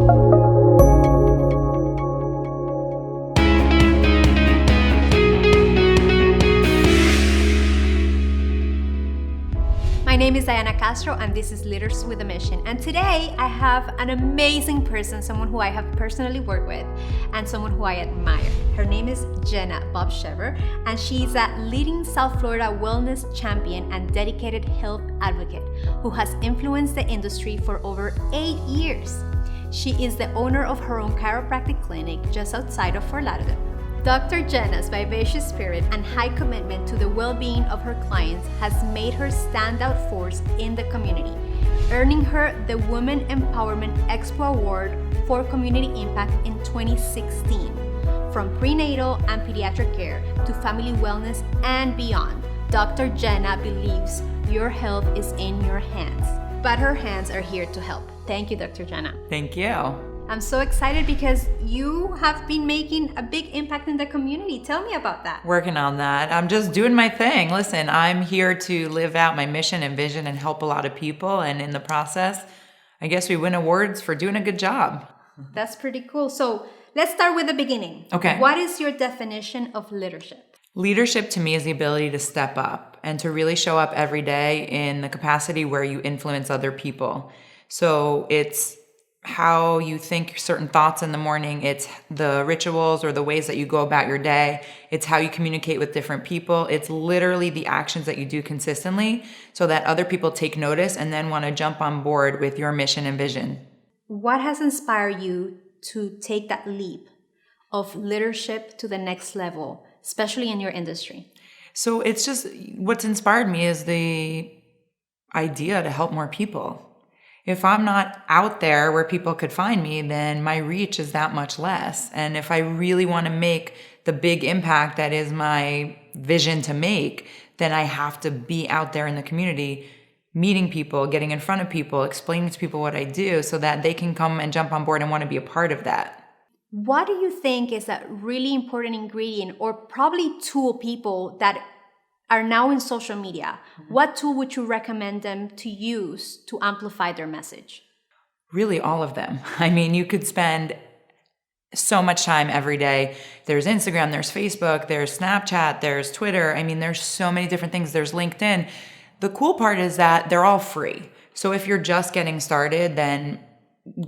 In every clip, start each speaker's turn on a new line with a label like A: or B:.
A: My name is Diana Castro and this is Leaders with a Mission. And today I have an amazing person, someone who I have personally worked with and someone who I admire. Her name is Genna Bobshever and she's a leading South Florida wellness champion and dedicated health advocate who has influenced the industry for over 8 years. She is the owner of her own chiropractic clinic just outside of Fort Lauderdale. Dr. Genna's vivacious spirit and high commitment to the well-being of her clients has made her standout force in the community, earning her the Women Empowerment Expo Award for Community Impact in 2016. From prenatal and pediatric care to family wellness and beyond, Dr. Genna believes your health is in your hands, but her hands are here to help. Thank you, Dr. Genna.
B: Thank you.
A: I'm so excited because you have been making a big impact in the community. Tell me about that.
B: Working on that. I'm just doing my thing. Listen, I'm here to live out my mission and vision and help a lot of people. And in the process, I guess we win awards for doing a good job.
A: That's pretty cool. So let's start with the beginning.
B: Okay.
A: What is your definition of leadership?
B: Leadership to me is the ability to step up and to really show up every day in the capacity where you influence other people. So it's how you think certain thoughts in the morning. It's the rituals or the ways that you go about your day. It's how you communicate with different people. It's literally the actions that you do consistently so that other people take notice and then want to jump on board with your mission and vision.
A: What has inspired you to take that leap of leadership to the next level, especially in your industry?
B: So it's just what's inspired me is the idea to help more people. If I'm not out there where people could find me, then my reach is that much less. And if I really want to make the big impact that is my vision to make, then I have to be out there in the community, meeting people, getting in front of people, explaining to people what I do so that they can come and jump on board and want to be a part of that.
A: What do you think is a really important ingredient or probably tool people that are now in social media? What tool would you recommend them to use to amplify their message?
B: Really, all of them. I mean, you could spend so much time every day. There's Instagram, there's Facebook, there's Snapchat, there's Twitter. I mean, there's so many different things. There's LinkedIn. The cool part is that they're all free. So if you're just getting started, then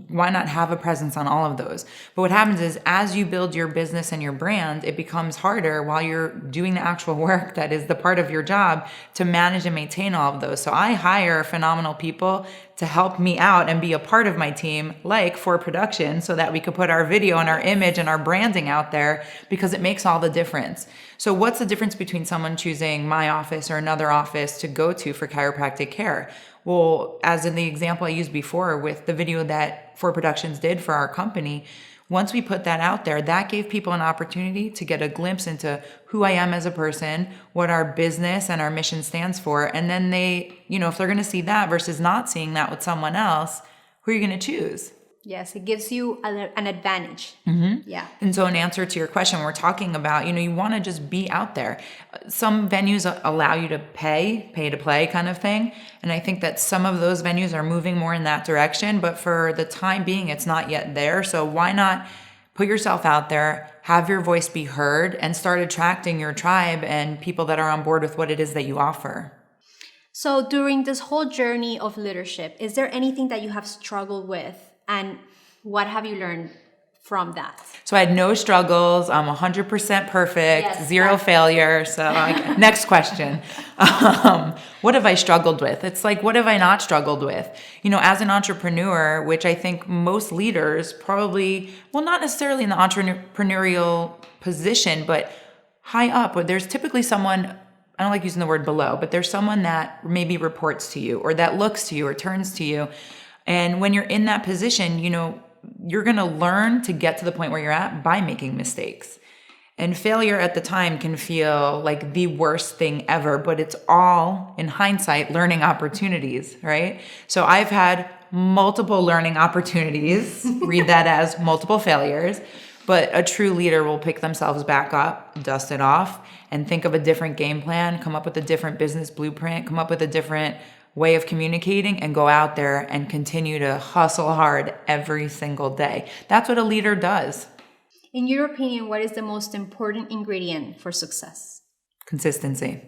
B: why not have a presence on all of those? But what happens is as you build your business and your brand, it becomes harder while you're doing the actual work that is the part of your job to manage and maintain all of those. So I hire phenomenal people to help me out and be a part of my team, like for production, so that we could put our video and our image and our branding out there because it makes all the difference. So what's the difference between someone choosing my office or another office to go to for chiropractic care? Well, as in the example I used before with the video that 4 Productions did for our company, once we put that out there, that gave people an opportunity to get a glimpse into who I am as a person, what our business and our mission stands for. And then they, if they're going to see that versus not seeing that with someone else, who are you going to choose?
A: Yes, it gives you an advantage.
B: Mm-hmm.
A: Yeah.
B: And so in answer to your question, we're talking about, you want to just be out there. Some venues allow you to pay to play kind of thing. And I think that some of those venues are moving more in that direction. But for the time being, it's not yet there. So why not put yourself out there, have your voice be heard, and start attracting your tribe and people that are on board with what it is that you offer.
A: So during this whole journey of leadership, is there anything that you have struggled with? And what have you learned from that? So
B: I had no struggles. I'm 100% perfect, zero failure. So next question. What have I struggled with? It's like, what have I not struggled with? As an entrepreneur, which I think most leaders probably, well, not necessarily in the entrepreneurial position, but high up, but there's typically someone, I don't like using the word below, but there's someone that maybe reports to you or that looks to you or turns to you. And when you're in that position, you're going to learn to get to the point where you're at by making mistakes. And failure at the time can feel like the worst thing ever, but it's all, in hindsight, learning opportunities, right? So I've had multiple learning opportunities, read that as multiple failures, but a true leader will pick themselves back up, dust it off, and think of a different game plan, come up with a different business blueprint, come up with a different way of communicating and go out there and continue to hustle hard every single day. That's what a leader does.
A: In your opinion, what is the most important ingredient for success?
B: Consistency.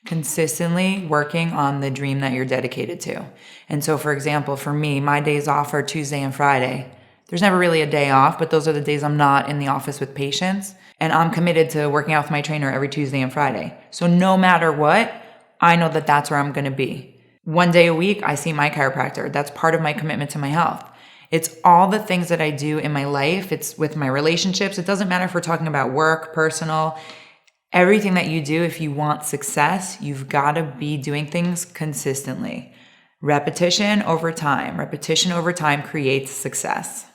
B: Consistently working on the dream that you're dedicated to. And so, for example, for me, my days off are Tuesday and Friday. There's never really a day off, but those are the days I'm not in the office with patients. And I'm committed to working out with my trainer every Tuesday and Friday. So no matter what, I know that that's where I'm going to be. One day a week, I see my chiropractor. That's part of my commitment to my health. It's all the things that I do in my life. It's with my relationships. It doesn't matter if we're talking about work, personal. Everything that you do, if you want success, you've got to be doing things consistently. Repetition over time creates success.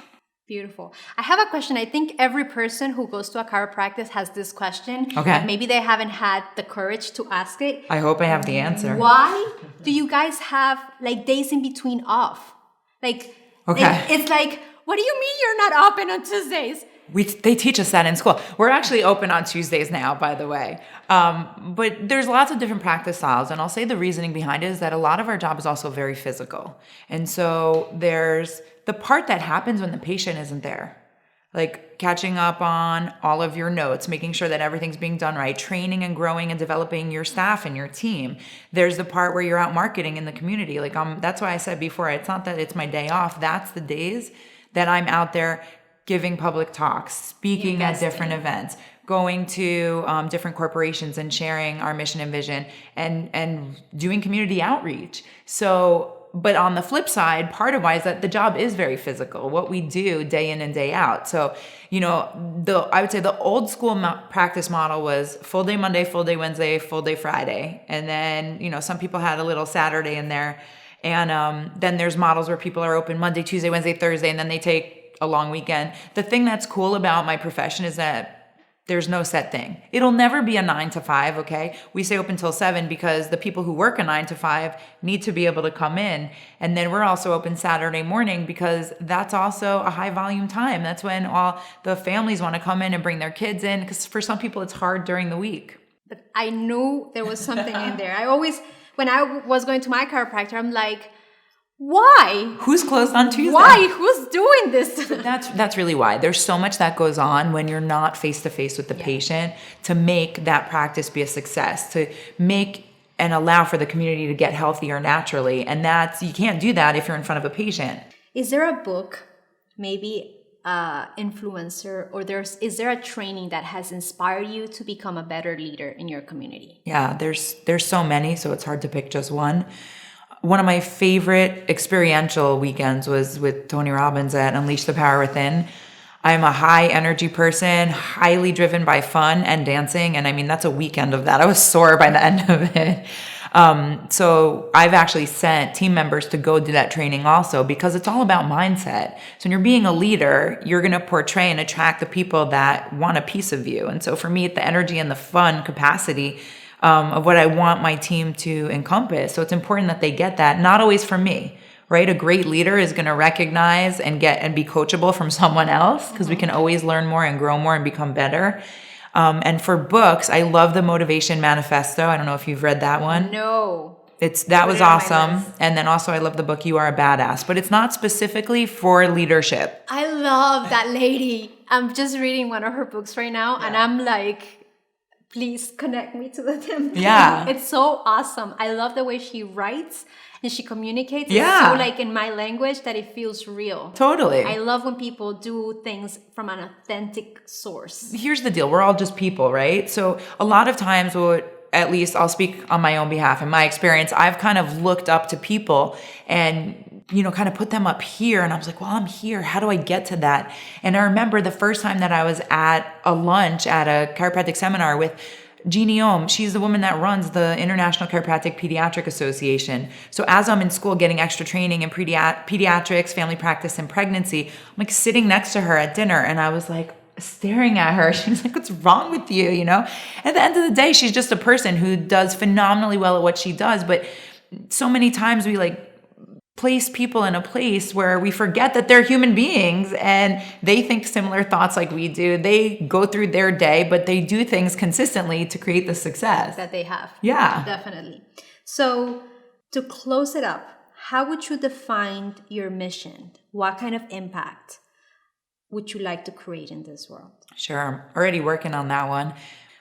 A: Beautiful. I have a question. I think every person who goes to a chiropractic has this question.
B: Okay.
A: But maybe they haven't had the courage to ask it.
B: I hope I have the answer.
A: Why do you guys have like days in between off? Like,
B: okay.
A: It's like, what do you mean you're not open on Tuesdays?
B: They teach us that in school. We're actually open on Tuesdays now, by the way. But there's lots of different practice styles. And I'll say the reasoning behind it is that a lot of our job is also very physical. And so there's the part that happens when the patient isn't there. Like catching up on all of your notes, making sure that everything's being done right, training and growing and developing your staff and your team. There's the part where you're out marketing in the community. Like that's why I said before, it's not that it's my day off. That's the days that I'm out there giving public talks, speaking at different events, going to different corporations and sharing our mission and vision and doing community outreach. So, but on the flip side, part of why is that the job is very physical, what we do day in and day out. So, I would say the old school practice model was full day Monday, full day Wednesday, full day Friday. And then, some people had a little Saturday in there. And then there's models where people are open Monday, Tuesday, Wednesday, Thursday, and then they take a long weekend. The thing that's cool about my profession is that there's no set thing. It'll never be a 9 to 5, okay? We say open till 7 because the people who work a 9 to 5 need to be able to come in. And then we're also open Saturday morning because that's also a high volume time. That's when all the families want to come in and bring their kids in, because for some people it's hard during the week.
A: But I knew there was something in there. I always, when I was going to my chiropractor, I'm like, why?
B: Who's closed on Tuesday?
A: Why? Who's doing this?
B: That's really why. There's so much that goes on when you're not face to face with the patient to make that practice be a success, to make and allow for the community to get healthier naturally. And you can't do that if you're in front of a patient.
A: Is there a book, maybe influencer, or is there a training that has inspired you to become a better leader in your community?
B: Yeah, there's so many, so it's hard to pick just one. One of my favorite experiential weekends was with Tony Robbins at Unleash the Power Within. I'm a high energy person, highly driven by fun and dancing. And I mean, that's a weekend of that. I was sore by the end of it. So I've actually sent team members to go do that training also, because it's all about mindset. So when you're being a leader, you're going to portray and attract the people that want a piece of you. And so for me, the energy and the fun capacity of what I want my team to encompass. So it's important that they get that, not always from me, right? A great leader is going to recognize and be coachable from someone else, because we can always learn more and grow more and become better. And for books, I love the Motivation Manifesto. I don't know if you've read that one.
A: No.
B: That was awesome. And then also I love the book, You Are a Badass, but it's not specifically for leadership.
A: I love that lady. I'm just reading one of her books right now, and I'm like, please connect me to the template.
B: Yeah.
A: It's so awesome. I love the way she writes and she communicates.
B: Yeah.
A: It's so like in my language that it feels real.
B: Totally.
A: I love when people do things from an authentic source.
B: Here's the deal. We're all just people, right? So a lot of times at least I'll speak on my own behalf. In my experience, I've kind of looked up to people and kind of put them up here. And I was like, well, I'm here. How do I get to that? And I remember the first time that I was at a lunch at a chiropractic seminar with Jeannie Ohm. She's the woman that runs the International Chiropractic Pediatric Association. So as I'm in school getting extra training in pediatrics, family practice, and pregnancy, I'm like sitting next to her at dinner. And I was like staring at her. She was like, what's wrong with you? At the end of the day, she's just a person who does phenomenally well at what she does. But so many times we place people in a place where we forget that they're human beings and they think similar thoughts like we do. They go through their day, but they do things consistently to create the success
A: that they have.
B: Yeah.
A: Definitely. So To close it up, how would you define your mission? What kind of impact would you like to create in this world?
B: Sure, I'm already working on that one.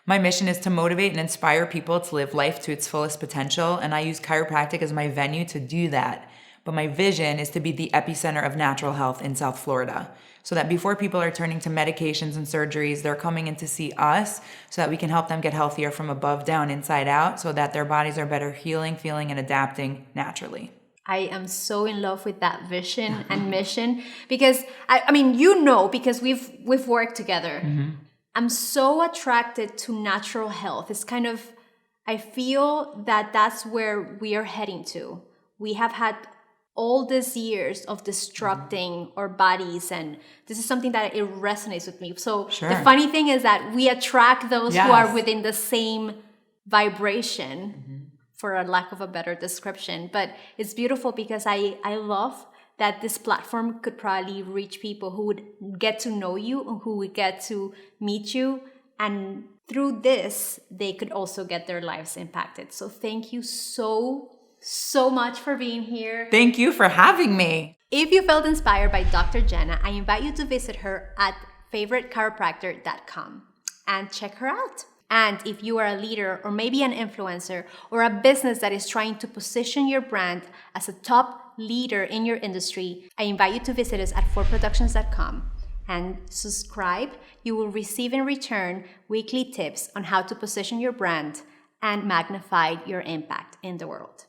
B: My mission is to motivate and inspire people to live life to its fullest potential, and I use chiropractic as my venue to do that. But my vision is to be the epicenter of natural health in South Florida, so that before people are turning to medications and surgeries, they're coming in to see us so that we can help them get healthier from above down, inside out, so that their bodies are better healing, feeling, and adapting naturally.
A: I am so in love with that vision and mission because I mean, you know, because we've worked together. I'm so attracted to natural health. It's kind of, I feel that that's where we are heading to. We have had all these years of destructing our bodies, and this is something that it resonates with me. So the funny thing is that we attract those who are within the same vibration, for a lack of a better description. But it's beautiful because I love that this platform could probably reach people who would get to know you, who would get to meet you, and through this, they could also get their lives impacted. So thank you so much for being here.
B: Thank you for having me.
A: If you felt inspired by Dr. Genna, I invite you to visit her at favoritechiropractor.com and check her out. And if you are a leader or maybe an influencer or a business that is trying to position your brand as a top leader in your industry, I invite you to visit us at forproductions.com and subscribe. You will receive in return weekly tips on how to position your brand and magnify your impact in the world.